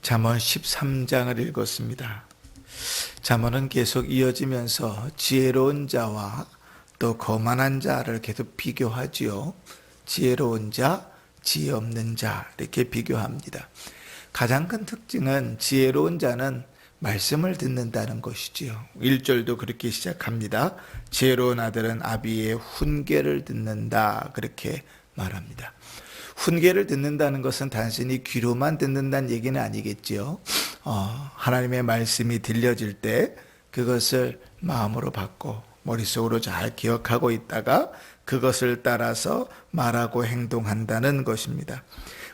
잠언 13장을 읽었습니다. 잠언은 계속 이어지면서 지혜로운 자와 또 거만한 자를 계속 비교하지요. 지혜로운 자, 지혜 없는 자 이렇게 비교합니다. 가장 큰 특징은 지혜로운 자는 말씀을 듣는다는 것이지요. 1절도 그렇게 시작합니다. 지혜로운 아들은 아비의 훈계를 듣는다 그렇게 말합니다. 훈계를 듣는다는 것은 단순히 귀로만 듣는다는 얘기는 아니겠지요. 하나님의 말씀이 들려질 때 그것을 마음으로 받고 머릿속으로 잘 기억하고 있다가 그것을 따라서 말하고 행동한다는 것입니다.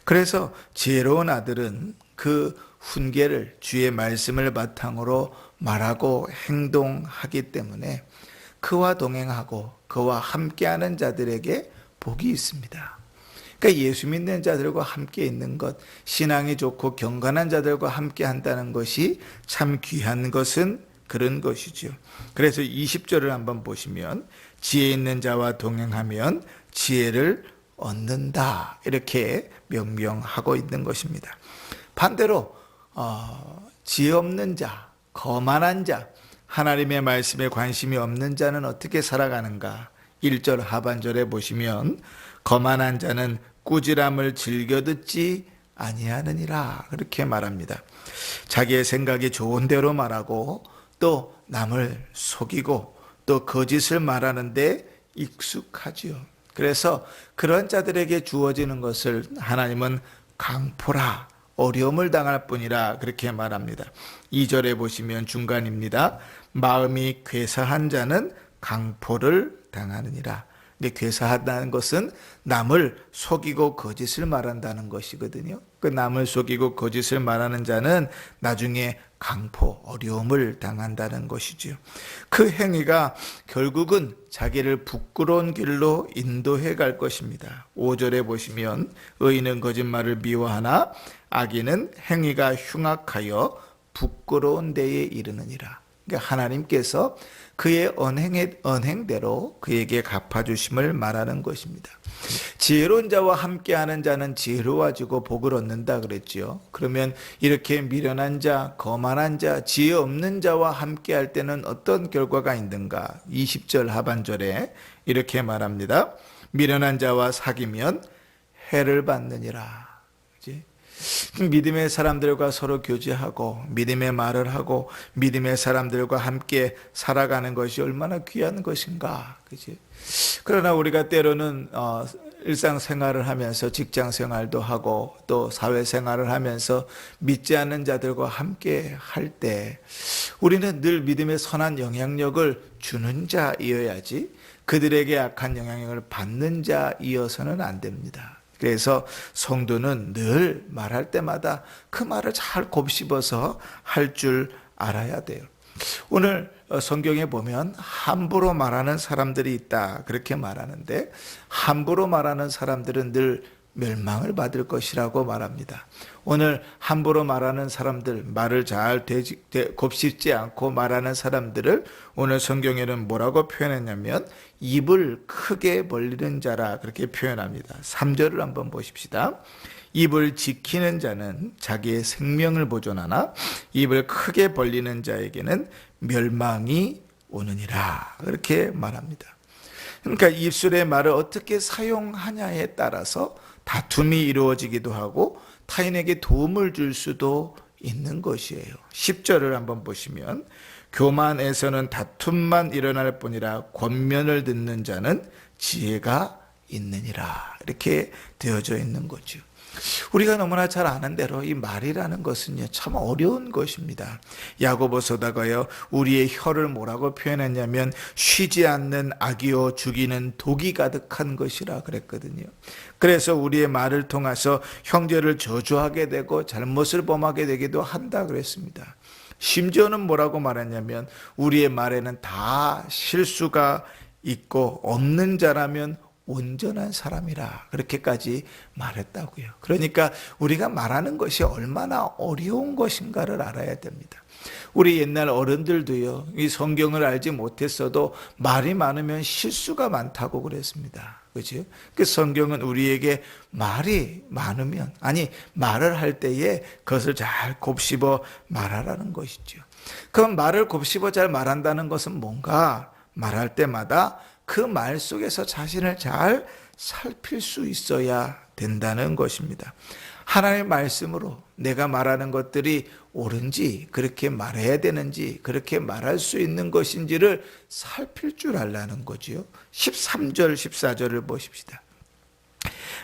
그래서 지혜로운 아들은 그 훈계를 주의 말씀을 바탕으로 말하고 행동하기 때문에 그와 동행하고 그와 함께하는 자들에게 복이 있습니다. 그러니까 예수 믿는 자들과 함께 있는 것, 신앙이 좋고 경건한 자들과 함께 한다는 것이 참 귀한 것은 그런 것이죠. 그래서 20절을 한번 보시면 지혜 있는 자와 동행하면 지혜를 얻는다 이렇게 명명하고 있는 것입니다. 반대로 지혜 없는 자, 거만한 자, 하나님의 말씀에 관심이 없는 자는 어떻게 살아가는가? 1절 하반절에 보시면 거만한 자는 꾸지람을 즐겨 듣지 아니하느니라 그렇게 말합니다. 자기의 생각이 좋은 대로 말하고 또 남을 속이고 또 거짓을 말하는데 익숙하지요. 그래서 그런 자들에게 주어지는 것을 하나님은 강포라 어려움을 당할 뿐이라 그렇게 말합니다. 2절에 보시면 중간입니다. 마음이 괴사한 자는 강포를 당하느니라. 근데 괴사하다는 것은 남을 속이고 거짓을 말한다는 것이거든요. 그 남을 속이고 거짓을 말하는 자는 나중에 강포, 어려움을 당한다는 것이지요. 그 행위가 결국은 자기를 부끄러운 길로 인도해 갈 것입니다. 5절에 보시면 의인은 거짓말을 미워하나 악인은 행위가 흉악하여 부끄러운 데에 이르느니라. 그러니까 하나님께서 그의 언행대로 그에게 갚아주심을 말하는 것입니다. 지혜로운 자와 함께하는 자는 지혜로워지고 복을 얻는다 그랬지요. 그러면 이렇게 미련한 자, 거만한 자, 지혜 없는 자와 함께할 때는 어떤 결과가 있는가? 20절 하반절에 이렇게 말합니다. 미련한 자와 사귀면 해를 받느니라. 그치? 믿음의 사람들과 서로 교제하고 믿음의 말을 하고 믿음의 사람들과 함께 살아가는 것이 얼마나 귀한 것인가. 그치? 그러나 우리가 때로는 일상생활을 하면서 직장생활도 하고 또 사회생활을 하면서 믿지 않는 자들과 함께 할 때 우리는 늘 믿음의 선한 영향력을 주는 자이어야지 그들에게 악한 영향력을 받는 자이어서는 안 됩니다. 그래서 성도는 늘 말할 때마다 그 말을 잘 곱씹어서 할 줄 알아야 돼요. 오늘 성경에 보면 함부로 말하는 사람들이 있다 그렇게 말하는데 함부로 말하는 사람들은 늘 멸망을 받을 것이라고 말합니다. 오늘 함부로 말하는 사람들, 말을 잘 곱씹지 않고 말하는 사람들을 오늘 성경에는 뭐라고 표현했냐면 입을 크게 벌리는 자라 그렇게 표현합니다. 3절을 한번 보십시다. 입을 지키는 자는 자기의 생명을 보존하나 입을 크게 벌리는 자에게는 멸망이 오느니라 그렇게 말합니다. 그러니까 입술의 말을 어떻게 사용하냐에 따라서 다툼이 이루어지기도 하고 타인에게 도움을 줄 수도 있는 것이에요. 10절을 한번 보시면 교만에서는 다툼만 일어날 뿐이라 권면을 듣는 자는 지혜가 있느니라 이렇게 되어져 있는 거죠. 우리가 너무나 잘 아는 대로 이 말이라는 것은요 참 어려운 것입니다. 야고보서다가요 우리의 혀를 뭐라고 표현했냐면 쉬지 않는 악이요 죽이는 독이 가득한 것이라 그랬거든요. 그래서 우리의 말을 통해서 형제를 저주하게 되고 잘못을 범하게 되기도 한다 그랬습니다. 심지어는 뭐라고 말했냐면 우리의 말에는 다 실수가 있고 없는 자라면 온전한 사람이라 그렇게까지 말했다고요. 그러니까 우리가 말하는 것이 얼마나 어려운 것인가를 알아야 됩니다. 우리 옛날 어른들도요, 이 성경을 알지 못했어도 말이 많으면 실수가 많다고 그랬습니다. 그죠? 그 성경은 우리에게 말이 많으면, 아니, 말을 할 때에 그것을 잘 곱씹어 말하라는 것이죠. 그럼 말을 곱씹어 잘 말한다는 것은 뭔가? 말할 때마다 그 말 속에서 자신을 잘 살필 수 있어야 된다는 것입니다. 하나님의 말씀으로 내가 말하는 것들이 옳은지, 그렇게 말해야 되는지, 그렇게 말할 수 있는 것인지를 살필 줄 알라는 거지요. 13절, 14절을 보십시다.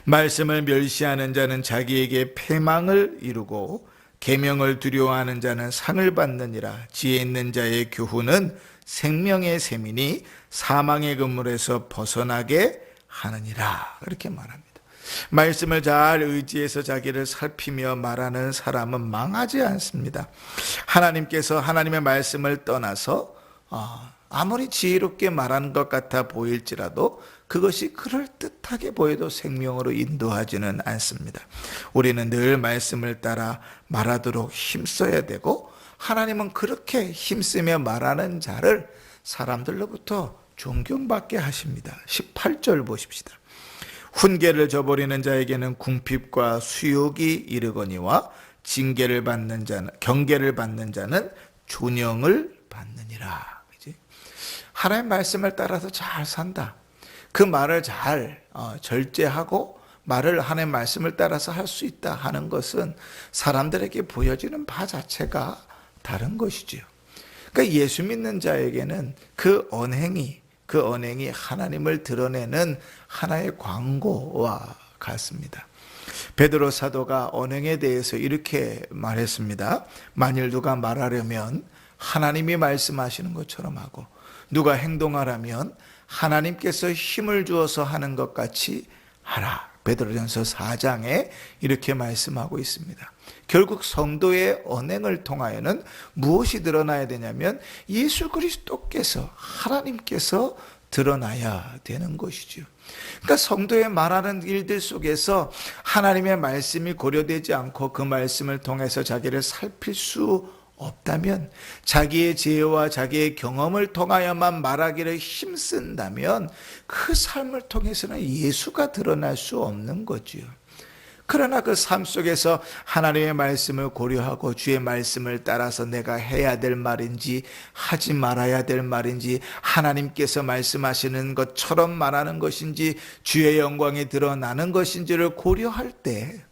말씀을 멸시하는 자는 자기에게 패망을 이루고 계명을 두려워하는 자는 상을 받느니라. 지혜 있는 자의 교훈은 생명의 셈이니 사망의 그물에서 벗어나게 하느니라. 그렇게 말합니다. 말씀을 잘 의지해서 자기를 살피며 말하는 사람은 망하지 않습니다. 하나님께서 하나님의 말씀을 떠나서 아무리 지혜롭게 말하는 것 같아 보일지라도 그것이 그럴듯하게 보여도 생명으로 인도하지는 않습니다. 우리는 늘 말씀을 따라 말하도록 힘써야 되고, 하나님은 그렇게 힘쓰며 말하는 자를 사람들로부터 존경받게 하십니다. 18절 보십시다. 훈계를 저버리는 자에게는 궁핍과 수욕이 이르거니와 징계를 받는 자는, 경계를 받는 자는 존영을 받느니라. 그치? 하나님의 말씀을 따라서 잘 산다. 그 말을 잘 절제하고 말을 하나님의 말씀을 따라서 할 수 있다 하는 것은 사람들에게 보여지는 바 자체가 다른 것이지요. 그러니까 예수 믿는 자에게는 그 언행이 하나님을 드러내는 하나의 광고와 같습니다. 베드로 사도가 언행에 대해서 이렇게 말했습니다. 만일 누가 말하려면 하나님이 말씀하시는 것처럼 하고, 누가 행동하라면 하나님께서 힘을 주어서 하는 것 같이 하라. 베드로전서 4장에 이렇게 말씀하고 있습니다. 결국 성도의 언행을 통하여는 무엇이 드러나야 되냐면 예수 그리스도께서, 하나님께서 드러나야 되는 것이죠. 그러니까 성도의 말하는 일들 속에서 하나님의 말씀이 고려되지 않고 그 말씀을 통해서 자기를 살필 수 없다면, 자기의 지혜와 자기의 경험을 통하여만 말하기를 힘쓴다면 그 삶을 통해서는 예수가 드러날 수 없는 거지요. 그러나 그 삶 속에서 하나님의 말씀을 고려하고 주의 말씀을 따라서 내가 해야 될 말인지 하지 말아야 될 말인지, 하나님께서 말씀하시는 것처럼 말하는 것인지 주의 영광이 드러나는 것인지를 고려할 때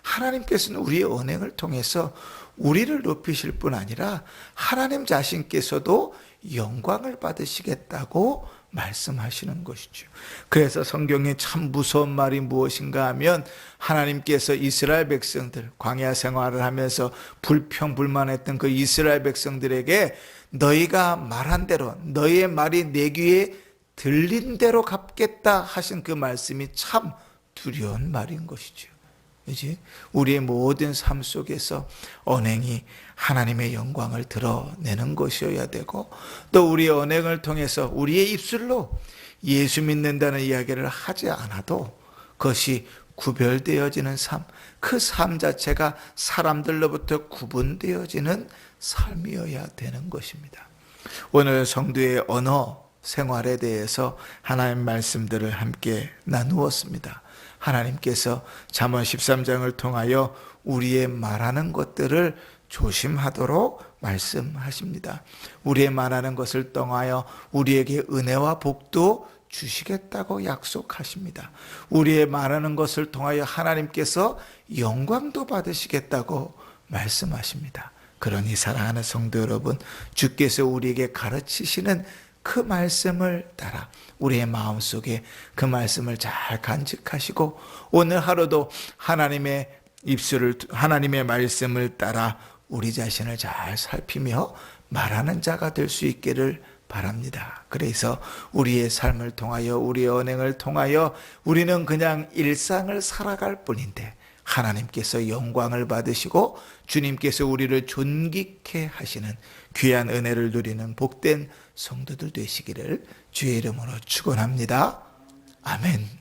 하나님께서는 우리의 언행을 통해서 우리를 높이실 뿐 아니라 하나님 자신께서도 영광을 받으시겠다고 말씀하시는 것이죠. 그래서 성경에 참 무서운 말이 무엇인가 하면, 하나님께서 이스라엘 백성들, 광야 생활을 하면서 불평불만했던 그 이스라엘 백성들에게 너희가 말한 대로, 너희의 말이 내 귀에 들린 대로 갚겠다 하신 그 말씀이 참 두려운 말인 것이죠. 그렇지? 우리의 모든 삶 속에서 언행이 하나님의 영광을 드러내는 것이어야 되고, 또 우리의 언행을 통해서 우리의 입술로 예수 믿는다는 이야기를 하지 않아도 그것이 구별되어지는 삶, 그 삶 자체가 사람들로부터 구분되어지는 삶이어야 되는 것입니다. 오늘 성도의 언어 생활에 대해서 하나님의 말씀들을 함께 나누었습니다. 하나님께서 잠언 13장을 통하여 우리의 말하는 것들을 조심하도록 말씀하십니다. 우리의 말하는 것을 통하여 우리에게 은혜와 복도 주시겠다고 약속하십니다. 우리의 말하는 것을 통하여 하나님께서 영광도 받으시겠다고 말씀하십니다. 그러니 사랑하는 성도 여러분, 주께서 우리에게 가르치시는 그 말씀을 따라 우리의 마음속에 그 말씀을 잘 간직하시고, 오늘 하루도 하나님의 하나님의 말씀을 따라 우리 자신을 잘 살피며 말하는 자가 될 수 있기를 바랍니다. 그래서 우리의 삶을 통하여, 우리의 언행을 통하여 우리는 그냥 일상을 살아갈 뿐인데 하나님께서 영광을 받으시고 주님께서 우리를 존귀케 하시는 귀한 은혜를 누리는 복된 성도들 되시기를 주의 이름으로 축원합니다. 아멘.